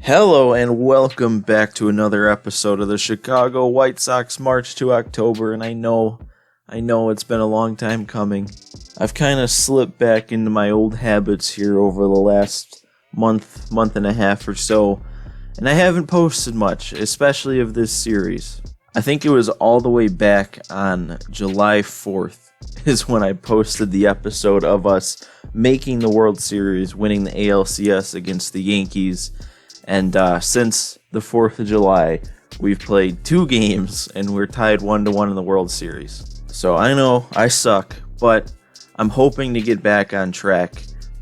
Hello and welcome back to another episode of the Chicago White Sox March to October, and I know it's been a long time coming. I've kind of slipped back into my old habits here over the last month and a half or so, and I haven't posted much, especially of this series. I think it was all the way back on July 4th is when I posted the episode of us making the World Series, winning the ALCS against the Yankees. And since the 4th of July, we've played 2 games and we're tied 1-1 in the World Series. So I know I suck, but I'm hoping to get back on track,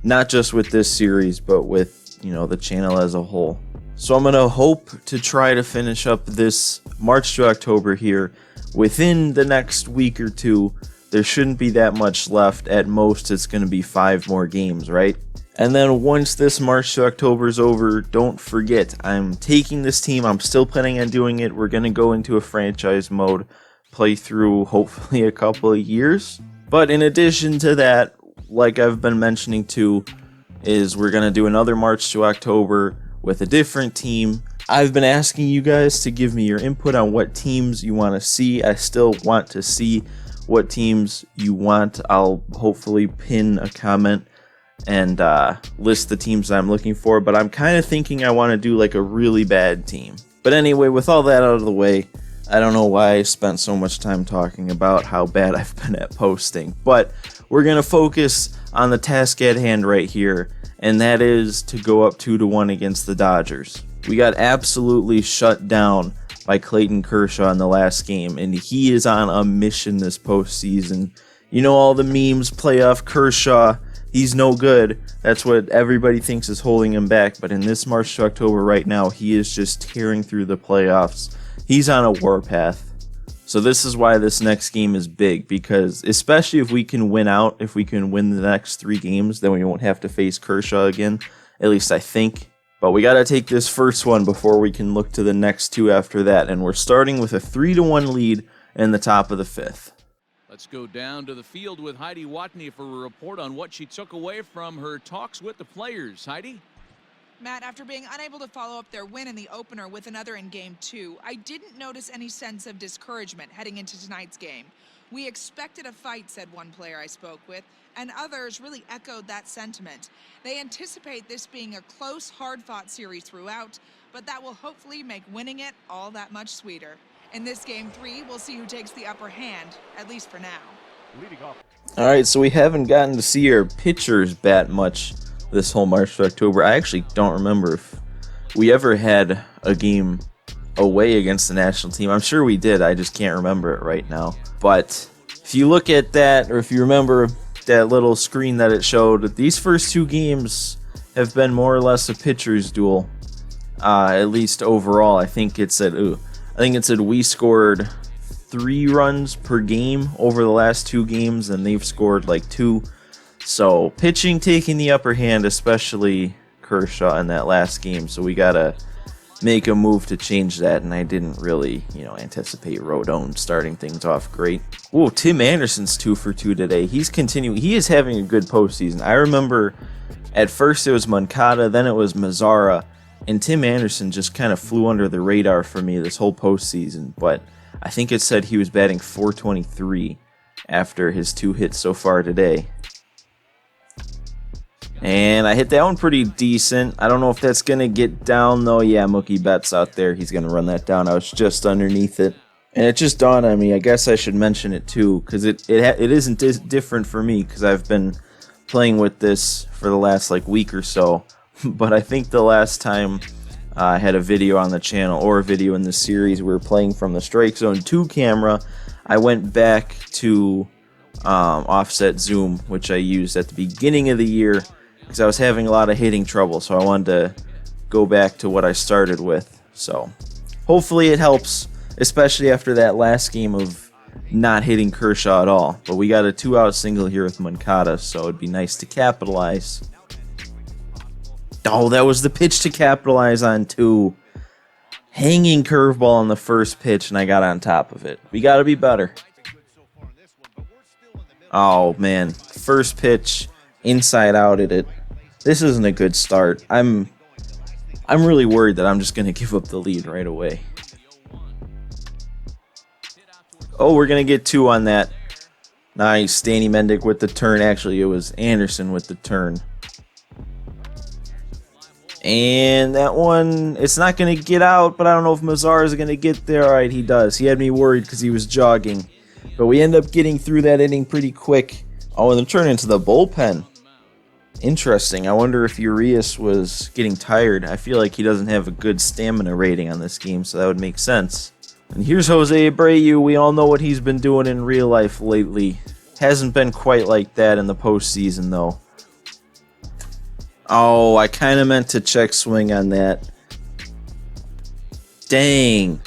not just with this series, but with, the channel as a whole. So I'm going to hope to try to finish up this March to October here within the next week or two. There shouldn't be that much left. At most, it's going to be 5 more games, right? And then once this March to October is over, don't forget, I'm taking this team. I'm still planning on doing it. We're going to go into a franchise mode, play through hopefully a couple of years. But in addition to that, like I've been mentioning too, is we're going to do another March to October with a different team. I've been asking you guys to give me your input on what teams you want to see. I still want to see what teams you want. I'll hopefully pin a comment and list the teams I'm looking for, but I'm kind of thinking I want to do like a really bad team. But anyway, with all that out of the way, I don't know why I spent so much time talking about how bad I've been at posting, but we're going to focus on the task at hand right here, and that is to go up 2-1 against the Dodgers. We got absolutely shut down by Clayton Kershaw in the last game, and he is on a mission this postseason. You know all the memes, playoff Kershaw, he's no good. That's what everybody thinks is holding him back. But in this March to October right now, he is just tearing through the playoffs. He's on a warpath. So this is why this next game is big, because especially if we can win out, if we can win the next 3 games, then we won't have to face Kershaw again. At least I think. But we got to take this first one before we can look to the next 2 after that. And we're starting with a 3-1 lead in the top of the 5th. Let's go down to the field with Heidi Watney for a report on what she took away from her talks with the players. Heidi? Matt, after being unable to follow up their win in the opener with another in Game 2, I didn't notice any sense of discouragement heading into tonight's game. We expected a fight, said one player I spoke with, and others really echoed that sentiment. They anticipate this being a close, hard-fought series throughout, but that will hopefully make winning it all that much sweeter. In this Game 3, we'll see who takes the upper hand, at least for now. Alright, so we haven't gotten to see our pitchers bat much this whole March to October. I actually don't remember if we ever had a game away against the national team. I'm sure we did, I just can't remember it right now. But if you look at that, or if you remember that little screen that it showed, these first 2 games have been more or less a pitcher's duel. At least overall, I think it said we scored 3 runs per game over the last 2 games, and they've scored like 2. So pitching taking the upper hand, especially Kershaw in that last game. So we gotta make a move to change that, and I didn't really, anticipate Rodon starting things off great. Whoa, Tim Anderson's 2 for 2 today. He is having a good postseason. I remember at first it was Moncada, then it was Mazzara. And Tim Anderson just kind of flew under the radar for me this whole postseason, but I think it said he was batting .423 after his 2 hits so far today. And I hit that one pretty decent. I don't know if that's going to get down, though. Yeah, Mookie Betts out there. He's going to run that down. I was just underneath it. And it just dawned on me. I guess I should mention it, too, because it isn't different for me, because I've been playing with this for the last, week or so. But I think the last time I had a video on the channel, or a video in this series, we were playing from the Strike Zone 2 camera. I went back to offset zoom, which I used at the beginning of the year, because I was having a lot of hitting trouble, so I wanted to go back to what I started with. So hopefully it helps, especially after that last game of not hitting Kershaw at all. But we got a 2-out single here with Moncada, so it'd be nice to capitalize. Oh, that was the pitch to capitalize on, too. Hanging curveball on the first pitch, and I got on top of it. We got to be better. Oh, man. First pitch, inside out at it. This isn't a good start. I I'm really worried that I'm just going to give up the lead right away. Oh, we're going to get 2 on that. Nice. Danny Mendick with the turn. Actually, it was Anderson with the turn. And that one, it's not going to get out, but I don't know if Mazar is going to get there. All right, he does. He had me worried because he was jogging. But we end up getting through that inning pretty quick. Oh, and then turn into the bullpen. Interesting. I wonder if Urias was getting tired. I feel like he doesn't have a good stamina rating on this game, so that would make sense. And here's Jose Abreu. We all know what he's been doing in real life lately. Hasn't been quite like that in the postseason, though. Oh, I kind of meant to check swing on that. Dang.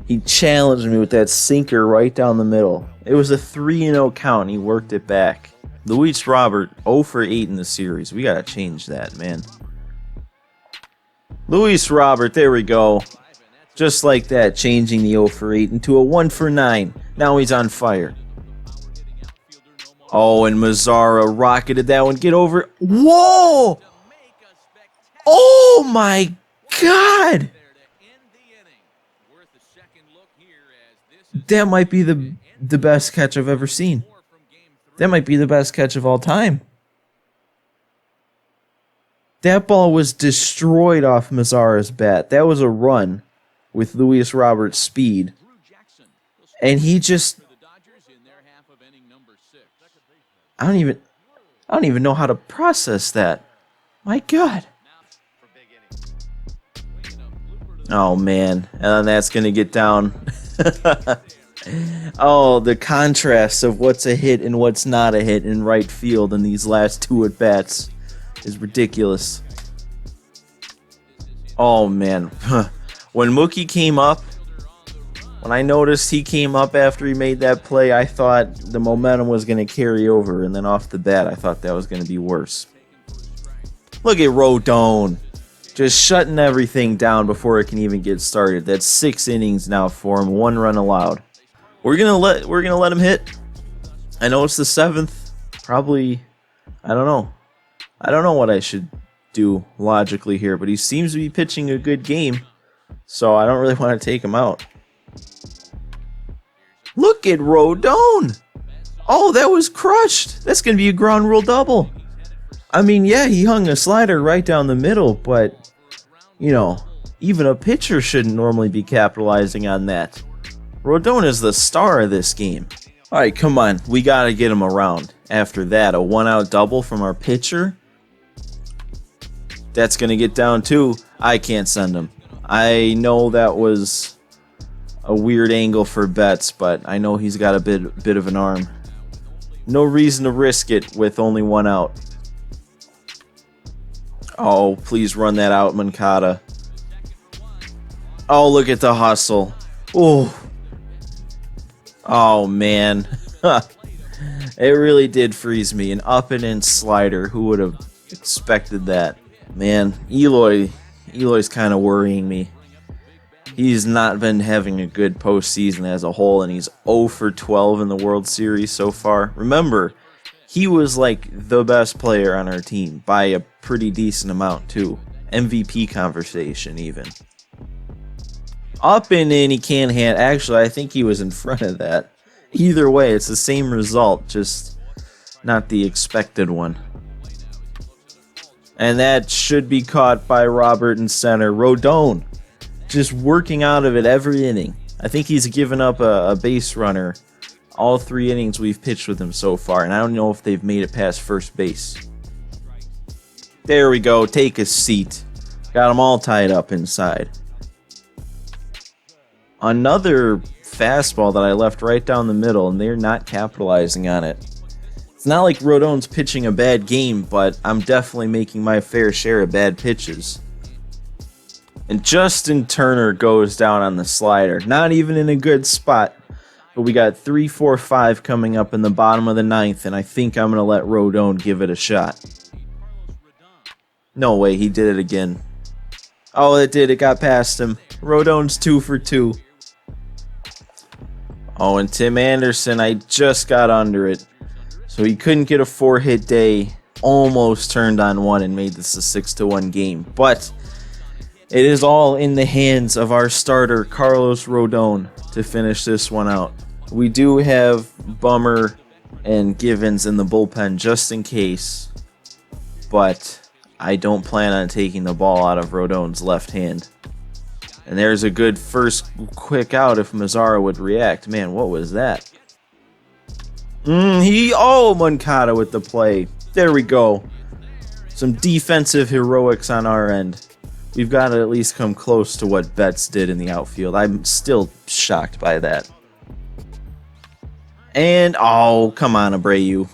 He challenged me with that sinker right down the middle. It was a 3-0 count, and he worked it back. Luis Robert, 0 for 8 in the series. We got to change that, man. Luis Robert, there we go. Just like that, changing the 0 for 8 into a 1 for 9. Now he's on fire. Oh, and Mazzara rocketed that one. Get over. Whoa! Oh, my God! That might be the best catch I've ever seen. That might be the best catch of all time. That ball was destroyed off Mazzara's bat. That was a run with Luis Roberts' speed. And he just... I don't even know how to process that. My God. Oh, man. And that's going to get down. Oh, the contrast of what's a hit and what's not a hit in right field in these last 2 at-bats is ridiculous. Oh, man. When Mookie came up, when I noticed he came up after he made that play, I thought the momentum was going to carry over, and then off the bat, I thought that was going to be worse. Look at Rodon. Just shutting everything down before it can even get started. That's 6 innings now for him, 1 run allowed. We're gonna let him hit. I know it's the 7th. Probably, I don't know. I don't know what I should do logically here, but he seems to be pitching a good game, so I don't really want to take him out. Look at Rodon. Oh, that was crushed. That's gonna be a ground rule double. I mean, yeah, he hung a slider right down the middle, but you know, even a pitcher shouldn't normally be capitalizing on that. Rodon is the star of this game. All right, come on. We got to get him around. After that, a 1-out double from our pitcher. That's going to get down too. I can't send him. I know that was a weird angle for Betts, but I know he's got a bit of an arm. No reason to risk it with only 1 out. Oh, please run that out, Moncada. Oh, look at the hustle. Oh, man. It really did freeze me. An up-and-in slider. Who would have expected that? Man, Eloy's kind of worrying me. He's not been having a good postseason as a whole, and he's 0 for 12 in the World Series so far. Remember, he was like the best player on our team by a pretty decent amount, too. MVP conversation, even. Up and in, he can't hand. Actually, I think he was in front of that. Either way, it's the same result, just not the expected one. And that should be caught by Robert in center. Rodon, just working out of it every inning. I think he's given up a base runner all 3 innings we've pitched with him so far, and I don't know if they've made it past first base. There we go. Take a seat. Got them all tied up inside. Another fastball that I left right down the middle, and they're not capitalizing on it. It's not like Rodon's pitching a bad game, but I'm definitely making my fair share of bad pitches. And Justin Turner goes down on the slider. Not even in a good spot. But we got 3, 4, 5 coming up in the bottom of the 9th, and I think I'm going to let Rodon give it a shot. No way, he did it again. Oh, it did. It got past him. Rodon's 2 for 2. Oh, and Tim Anderson, I just got under it. So he couldn't get a 4-hit day. Almost turned on 1 and made this a 6-1 game. But It is all in the hands of our starter, Carlos Rodon, to finish this one out. We do have Bummer and Givens in the bullpen just in case, but I don't plan on taking the ball out of Rodon's left hand. And there's a good first quick out if Mazzara would react. Man, what was that? Moncada with the play. There we go. Some defensive heroics on our end. We've got to at least come close to what Betts did in the outfield. I'm still shocked by that. And, come on, Abreu.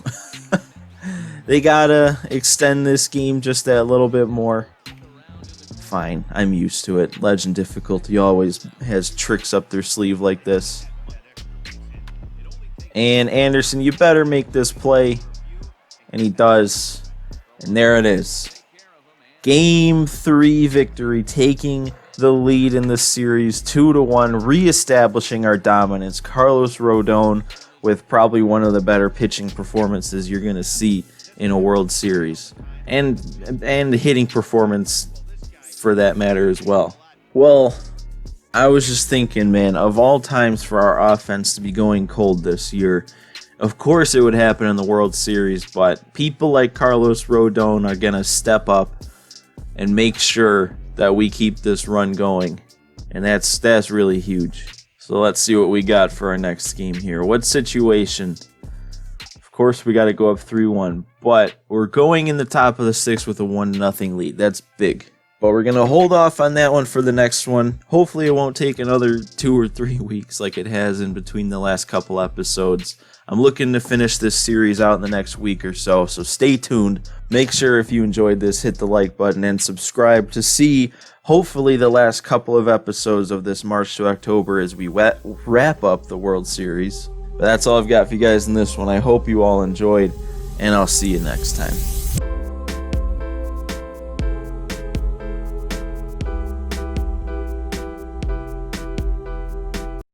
They gotta extend this game just that little bit more. Fine, I'm used to it. Legend difficulty always has tricks up their sleeve like this. And Anderson, you better make this play. And he does. And there it is. Game 3 victory, taking the lead in the series 2-1, reestablishing our dominance. Carlos Rodon with probably one of the better pitching performances you're going to see in a World Series. And hitting performance for that matter as well. Well, I was just thinking, man, of all times for our offense to be going cold this year, of course it would happen in the World Series, but people like Carlos Rodon are going to step up and make sure that we keep this run going. And that's really huge. So let's see what we got for our next game here. What situation? Of course, we got to go up 3-1, but we're going in the top of the 6th with a 1-0 lead. That's big. But we're going to hold off on that one for the next one. Hopefully it won't take another 2 or 3 weeks like it has in between the last couple episodes. I'm looking to finish this series out in the next week or so stay tuned. Make sure if you enjoyed this, hit the like button and subscribe to see hopefully the last couple of episodes of this March to October as we wrap up the World Series. But that's all I've got for you guys in this one. I hope you all enjoyed, and I'll see you next time.